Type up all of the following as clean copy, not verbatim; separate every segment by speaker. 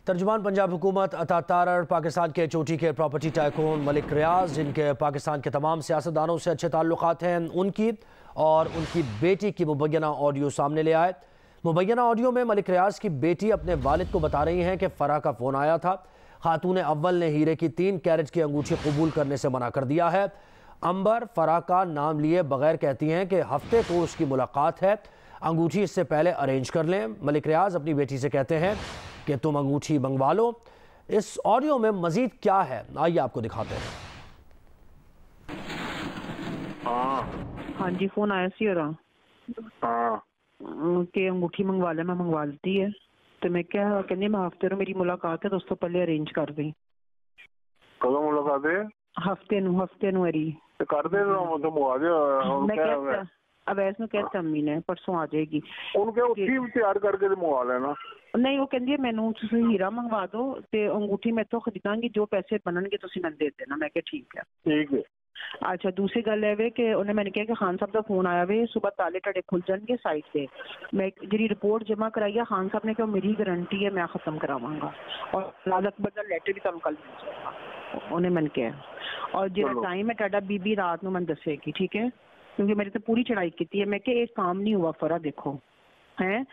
Speaker 1: तर्जुमान पंजाब हुकूमत अता तारड़ पाकिस्तान के चोटी के प्रॉपर्टी टाइकून मलिक रियाज, जिनके पाकिस्तान के तमाम सियासतदानों से अच्छे ताल्लुकात हैं, उनकी और उनकी बेटी की मुबैना ऑडियो सामने ले आए। मुबैना ऑडियो में मलिक रियाज की बेटी अपने वालिद को बता रही हैं कि फ़राह का फ़ोन आया था। खातून अव्वल ने हीरे की 3 कैरेट की अंगूठी कबूल करने से मना कर दिया है। अंबर फ़राह का नाम लिए बगैर कहती हैं कि हफ्ते को उसकी मुलाकात है, अंगूठी इससे पहले अरेंज कर लें। मलिक रियाज अपनी बेटी से कहते हैं कि तुम अंगूठी मंगवा लो। इस ऑडियो में मजीद क्या है, आइए आपको दिखाते हैं।
Speaker 2: हाँ जी, फोन आया सी और कि अंगूठी मंगवा ले, मैं मंगवा लेती है। तो मैं क्या कहनी, मैं हफ्ते नु मेरी मुलाकात है, दोस्तों पहले अरेंज कर दी।
Speaker 3: कदों मुलाकात है?
Speaker 2: हफ्ते नु अरी
Speaker 3: तो कर दे, तो मंगवा दे।
Speaker 2: मैं क्या अवैस नु कहता अम्मी ने परसों आ जाएगी,
Speaker 3: उनके उठी तैयार करके तो मंगवा लेना।
Speaker 2: नहीं वो कहती है मैनू तुसीं हीरा मंगवा दो ते अंगूठी मैं तो खरीदांगी, जो पैसे बननगे तुसीं मैनू दे देना। मैं क्या ठीक है।
Speaker 3: ठीक है।
Speaker 2: अच्छा, दूसरी गल है वे कि उन्हें मैंने कहा कि खान साहब का फोन आया वे, सुबह ताले टड़े खुल जाएंगे साइड से। मैं जी रिपोर्ट जमा कराई है, खान साहब ने कहा मेरी गारंटी है मैं खत्म करावांगा, और लाल अकबर का लेटर भी तुम कल मिल जाएगा, उन्हें मैंने कहा। और जो टाइम है टाडा बीबी रात में मैं दसेगी, ठीक है, क्योंकि मेरी तो पूरी चढ़ाई की है। मैं क्या एक काम नहीं हुआ फरा, देखो हैं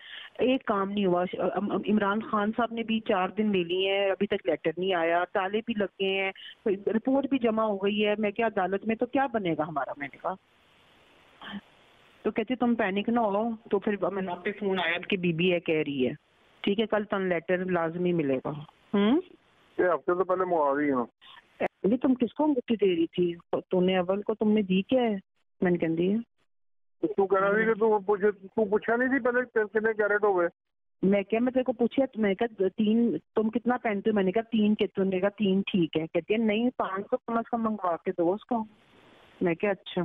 Speaker 2: एक काम नहीं हुआ। इमरान खान साहब ने भी 4 दिन ले लिए हैं, अभी तक लेटर नहीं आया, ताले भी लगे हैं, तो रिपोर्ट भी जमा हो गई है। मैं क्या अदालत में तो क्या बनेगा हमारा। मैंने कहा तो कहते तुम पैनिक ना हो। तो फिर मैंने आप पे फोन आया कि बीबी है कह रही है, ठीक है कल तन लेटर लाजमी मिलेगा।
Speaker 3: ये हफ्ते तो पहले मंगवा दी हूं।
Speaker 2: अरे तुम किसको अंगूठी दे रही थी? तूने अव्वल को तुमने दी क्या है? मैंने कहती है
Speaker 3: तू कह रहा थी कि तू पूछा नहीं थी पहले कितने कैरेट हो गए?
Speaker 2: मैं क्या मैं तेरे को पूछा, मैं कहा 3 तुम कितना पहनते हो? मैंने कहा 3 के, तुमने कहा 3 ठीक है। कहती है नहीं 500 कम से कम मंगवा के दो उसको। मैं क्या अच्छा,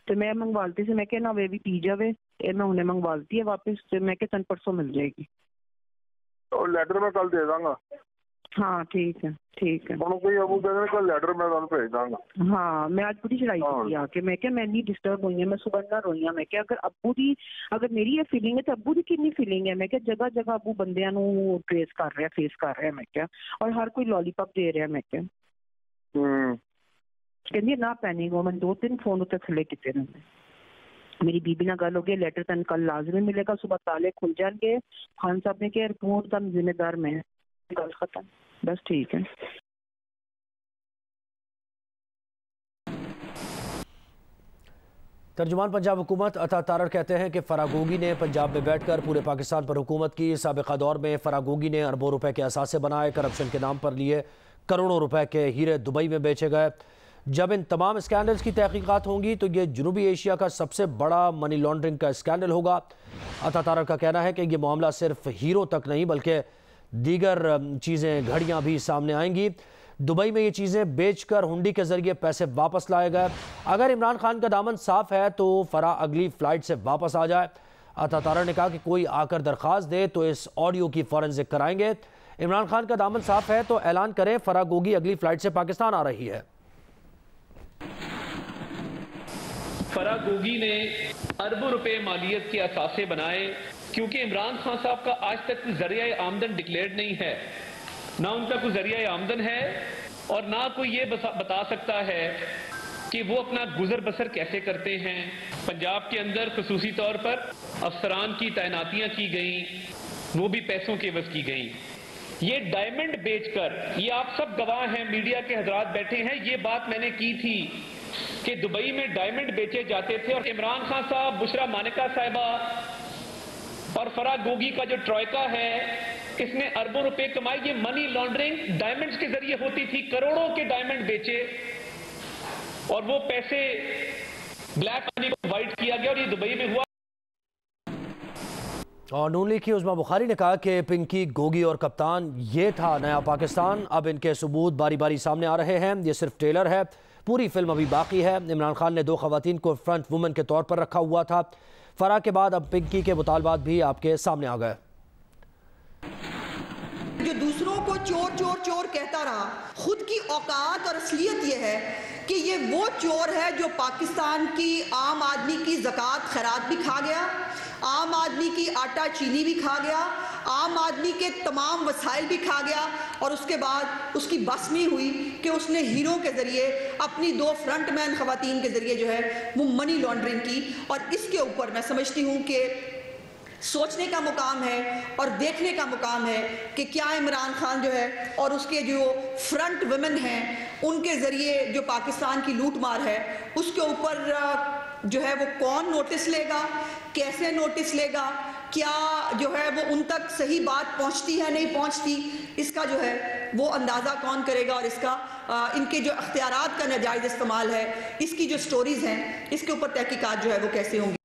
Speaker 2: तो मैं मंगवाती से मैं क्या ना वे भी पी जावे, मैं उन्हें मंगवाती है वापस। तो मैं क्या 10 परसों मिल जाएगी।
Speaker 3: तो लेटर मैं कल दे दूंगा।
Speaker 2: हाँ ठीक है ठीक है।
Speaker 3: कोई अबू कहते कल लेटर मैं तुम भेज दूंगा।
Speaker 2: हाँ मैं आज पूरी चढ़ाई की आके, मैं क्या मैं नहीं डिस्टर्ब हुई है, मैं सुबह ना रोई हूं। मैं क्या अगर मेरी ये फीलिंग है तो अब्बू की कितनी फीलिंग है। मैं क्या जगह जगह अब्बू बंदियां नु ट्रेस कर रहे हैं, फेस कर रहे हैं। मैं क्या और हर कोई लॉलीपॉप दे रहा है। मैं क्या कहती ना पैनिक हो। मैं 2-3 फोन उत्ते थले किते ने। मेरी बीबी ना गल हो गई, लेटर तन कल लाजमी मिलेगा, सुबह ताले खुल जाएंगे। खान साहब ने कहा रिपोर्ट का जिम्मेदार मैं, गल खत्म, बस ठीक है।
Speaker 1: तर्जुमान पंजाब हुकूमत अता तारड़ कहते हैं कि फ़राह गोगी ने पंजाब में बैठकर पूरे पाकिस्तान पर हुकूमत की। साबिक़ा दौर में फ़राह गोगी ने अरबों रुपए के असासे बनाए, करप्शन के नाम पर लिए करोड़ों रुपए के हीरे दुबई में बेचे गए। जब इन तमाम स्कैंडल्स की तहकीकात होंगी तो ये जनूबी एशिया का सबसे बड़ा मनी लॉन्ड्रिंग का स्कैंडल होगा। अता तारड़ का कहना है कि यह मामला सिर्फ हीरो तक नहीं बल्कि दीगर चीज़ें, घड़ियाँ भी सामने आएंगी। दुबई में ये चीज़ें बेचकर हुंडी के ज़रिए पैसे वापस लाए गए। अगर इमरान खान का दामन साफ है तो फ़राह अगली फ़्लाइट से वापस आ जाए। अता तारड़ ने कहा कि कोई आकर दरख्वास्त दे तो इस ऑडियो की फॉरेंसिक कराएंगे। इमरान खान का दामन साफ है तो ऐलान करें फ़राह गोगी अगली फ़्लाइट से पाकिस्तान आ रही है।
Speaker 4: फ़राह गोगी ने अरबों रुपए मालियत के असासे बनाए, क्योंकि इमरान खान साहब का आज तक जरिया आमदन डिक्लेयर्ड नहीं है, ना उनका कोई जरिया आमदन है और ना कोई ये बता सकता है कि वो अपना गुजर बसर कैसे करते हैं। पंजाब के अंदर खसूसी तौर पर अफसरान की तैनातियां की गई, वो भी पैसों के बस की गई। ये डायमंड बेचकर, ये आप सब गवाह हैं, मीडिया के हजरात बैठे हैं, ये बात मैंने की थी कि दुबई में डायमंड बेचे जाते थे और इमरान खान साहब, बुशरा मानिका साहिबा और फ़राह गोगी का जो ट्रॉयका है, इसने अरबों रुपए कमाए। ये मनी लॉन्ड्रिंग डायमंड्स के जरिए होती थी, करोड़ों के डायमंड बेचे और वो पैसे ब्लैक मनी को वाइट किया गया और ये दुबई में हुआ।
Speaker 1: और नून लीग की उज़्मा बुखारी ने कहा कि पिंकी, गोगी और कप्तान ये था नया पाकिस्तान। अब इनके सबूत बारी बारी सामने आ रहे हैं, ये सिर्फ ट्रेलर है, पूरी फिल्म अभी बाकी है। इमरान खान ने 2 खवातीन को फ्रंट वुमेन के तौर पर रखा हुआ था। फ़राह के बाद अब पिंकी के मुतालबात भी आपके सामने आ गए।
Speaker 5: जो दूसरों को चोर चोर चोर कहता रहा, खुद की औकात और असलियत यह है कि ये वो चोर है जो पाकिस्तान की आम आदमी की ज़कात खैरात भी खा गया, आम आदमी की आटा चीनी भी खा गया, आम आदमी के तमाम वसाइल भी खा गया और उसके बाद उसकी बस नहीं हुई कि उसने हीरो के ज़रिए अपनी 2 फ्रंटमैन ख़वातीन के ज़रिए जो है वो मनी लॉन्ड्रिंग की। और इसके ऊपर मैं समझती हूँ कि सोचने का मुकाम है और देखने का मुकाम है कि क्या इमरान खान जो है और उसके जो फ्रंट वुमेन हैं उनके ज़रिए जो पाकिस्तान की लूट मार है उसके ऊपर जो है वो कौन नोटिस लेगा, कैसे नोटिस लेगा, क्या जो है वो उन तक सही बात पहुंचती है नहीं पहुंचती, इसका जो है वो अंदाज़ा कौन करेगा। और इसका इनके जो अख्तियारात का नाजायज़ इस्तेमाल है, इसकी जो स्टोरीज़ हैं, इसके ऊपर तहकीकात जो है वो कैसे होंगी।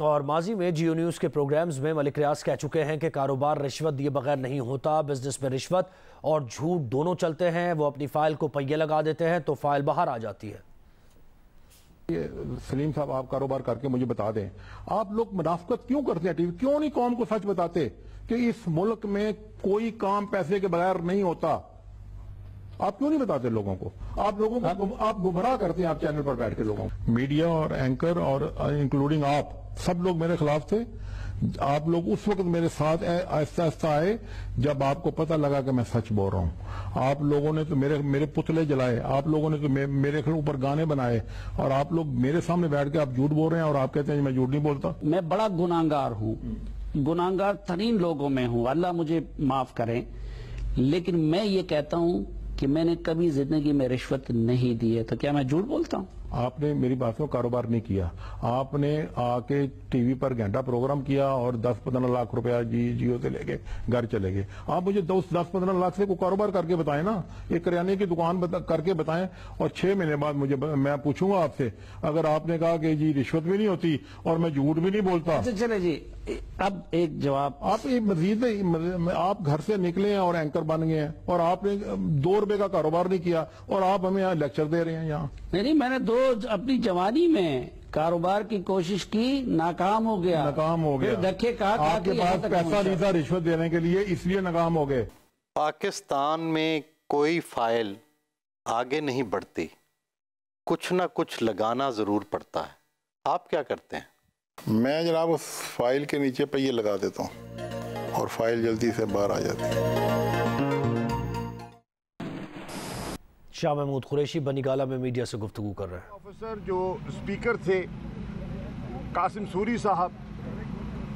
Speaker 1: और माजी में जियो न्यूज़ के प्रोग्राम्स में मलिक रियाज कह चुके हैं कि कारोबार रिश्वत दिए बगैर नहीं होता, बिजनेस में रिश्वत और झूठ दोनों चलते हैं। वो अपनी फाइल को पहिए लगा देते हैं तो फाइल बाहर आ जाती है।
Speaker 6: सलीम साहब, आप कारोबार करके मुझे बता दें, आप लोग मुनाफकत क्यों करते हैं? टीवी क्यों नहीं कौम को सच बताते कि इस मुल्क में कोई काम पैसे के बगैर नहीं होता? आप क्यों नहीं बताते लोगों को? आप लोगों को आप गुमराह करते हैं, आप चैनल पर बैठ के लोगों को। मीडिया और एंकर और इंक्लूडिंग आप सब लोग मेरे खिलाफ थे। आप लोग उस वक्त मेरे साथ आहिस्ता आहिस्ता आए जब आपको पता लगा कि मैं सच बोल रहा हूं। आप लोगों ने तो मेरे पुतले जलाए, आप लोगों ने तो मेरे ऊपर गाने बनाए, और आप लोग मेरे सामने बैठ के आप झूठ बोल रहे हैं और आप कहते हैं मैं झूठ नहीं बोलता।
Speaker 7: मैं बड़ा गुनाहगार हूं, गुनाहगार तरीन लोगों में हूं, अल्लाह मुझे माफ करें, लेकिन मैं ये कहता हूं कि मैंने कभी जिंदगी में रिश्वत नहीं दी है। तो क्या मैं झूठ बोलता हूं?
Speaker 6: आपने मेरी बात में कारोबार नहीं किया। आपने आके टीवी पर घंटा प्रोग्राम किया और 10-15 लाख रुपया जियो से लेके घर चले गए। आप मुझे 10-15 लाख से को कारोबार करके बताएं ना, एक किराने की दुकान करके बताएं, और 6 महीने बाद मैं पूछूंगा आपसे, अगर आपने कहा कि जी रिश्वत भी नहीं होती और मैं झूठ भी नहीं बोलता।
Speaker 7: अच्छा चले जी, अब एक जवाब।
Speaker 6: आप मजीद आप घर से निकले हैं और एंकर बन गए हैं और आपने 2 रुपए का कारोबार नहीं किया और आप हमें यहाँ लेक्चर दे रहे हैं। यहाँ
Speaker 7: नहीं, मैंने अपनी जवानी में कारोबार की कोशिश की, नाकाम हो गया। धक्के कहा
Speaker 6: आपके पास पैसा नहीं था रिश्वत देने के लिए, इसलिए नाकाम हो गए।
Speaker 8: पाकिस्तान में कोई फाइल आगे नहीं बढ़ती, कुछ ना कुछ लगाना जरूर पड़ता है। आप क्या करते हैं?
Speaker 9: मैं जनाब उस फाइल के नीचे पहिए लगा देता हूँ और फाइल जल्दी से बाहर आ जाती है।
Speaker 1: शाह महमूद कुरैशी बनीगाला में मीडिया से गुफ्तगू कर रहे हैं।
Speaker 10: ऑफिसर जो स्पीकर थे कासिम सूरी साहब,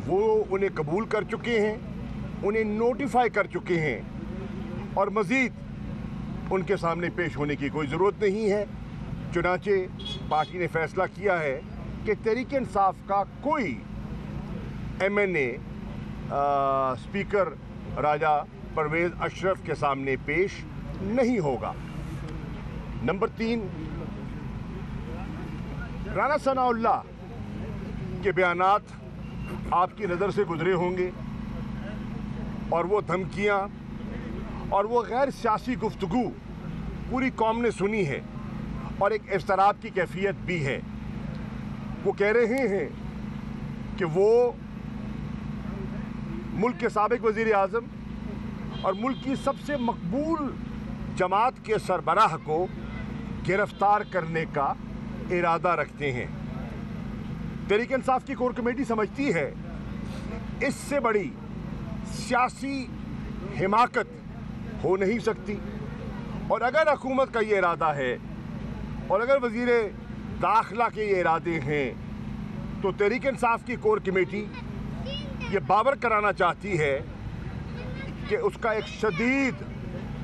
Speaker 10: वो उन्हें कबूल कर चुके हैं, उन्हें नोटिफाई कर चुके हैं और मज़ीद उनके सामने पेश होने की कोई ज़रूरत नहीं है। चुनाचे पार्टी ने फैसला किया है कि तहरीक इंसाफ का कोई MNA स्पीकर राजा परवेज़ अशरफ के सामने पेश नहीं होगा। नंबर 3, राना सनाउल्लाह के बयानात आपकी नज़र से गुजरे होंगे और वो धमकियां और वो गैर सियासी गुफ्तगू पूरी कौम ने सुनी है और एक इफ्तराब की कैफियत भी है। वो कह रहे हैं कि वो मुल्क के साबिक वज़ीर आज़म और मुल्क की सबसे मकबूल जमात के सरबराह को गिरफ्तार करने का इरादा रखते हैं। तहरीक इंसाफ की कोर कमेटी समझती है इससे बड़ी सियासी हिमाकत हो नहीं सकती, और अगर हुकूमत का ये इरादा है और अगर वज़ीर दाखिला के ये इरादे हैं तो तहरीक इंसाफ की कोर कमेटी ये बावर कराना चाहती है कि उसका एक शदीद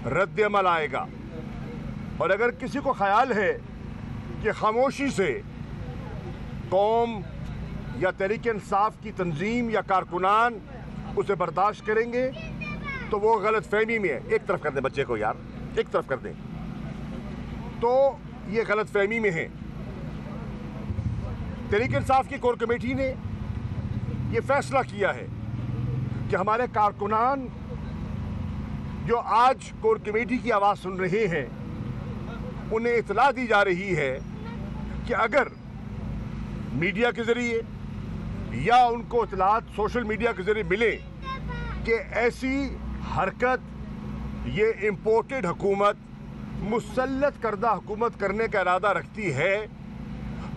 Speaker 10: रद्द अमल आएगा। और अगर किसी को ख्याल है कि खामोशी से कौम या तहरीक इंसाफ की तंजीम या कारकुनान उसे बर्दाश्त करेंगे तो वो गलत फहमी में है। एक तरफ कर दें बच्चे को यार, एक तरफ कर दें, तो ये गलत फहमी में है। तहरीक इंसाफ की कोर कमेटी ने ये फैसला किया है कि हमारे कारकुनान जो आज कोर कमेटी की आवाज़ सुन रहे हैं, उन्हें इतला दी जा रही है कि अगर मीडिया के ज़रिए या उनको इतलात सोशल मीडिया के ज़रिए मिले कि ऐसी हरकत ये इम्पोर्टेड हुकूमत मुसल्लत करदा हुकूमत करने का इरादा रखती है,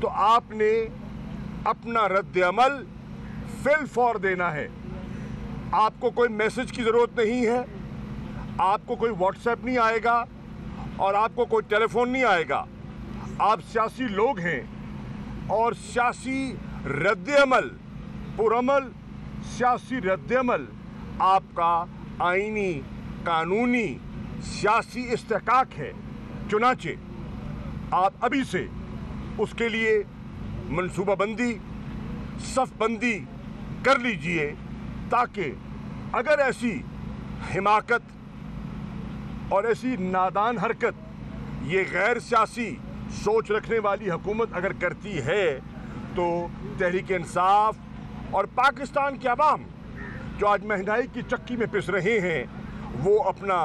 Speaker 10: तो आपने अपना रद्द अमल फिल फौर देना है। आपको कोई मैसेज की ज़रूरत नहीं है, आपको कोई व्हाट्सएप नहीं आएगा और आपको कोई टेलीफोन नहीं आएगा। आप सियासी लोग हैं और सियासी रद्द-ए-अमल, पुरअमल सियासी रद्द-ए-अमल आपका आईनी, कानूनी, सियासी इस्तेहकाक है। चुनाचे आप अभी से उसके लिए मनसूबाबंदी, सफ़बंदी कर लीजिए, ताकि अगर ऐसी हिमाकत और ऐसी नादान हरकत ये गैर सियासी सोच रखने वाली हुकूमत अगर करती है तो तहरीक इंसाफ और पाकिस्तान के अवाम जो आज महंगाई की चक्की में पिस रहे हैं वो अपना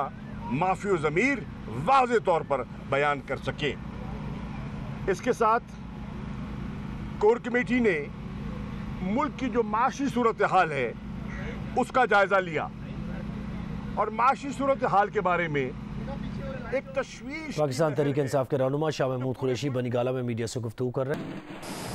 Speaker 10: माफ़ी ज़मीर वाज़े तौर पर बयान कर सकें। इसके साथ कोर कमेटी ने मुल्क की जो माशी सूरत हाल है उसका जायज़ा लिया और माशी सूरत हाल के बारे में एक तशवीश।
Speaker 1: पाकिस्तान तहरीक इंसाफ के रहनुमा शाह महमूद कुरैशी बनीगाला में मीडिया से गुफ्तगू कर रहे हैं।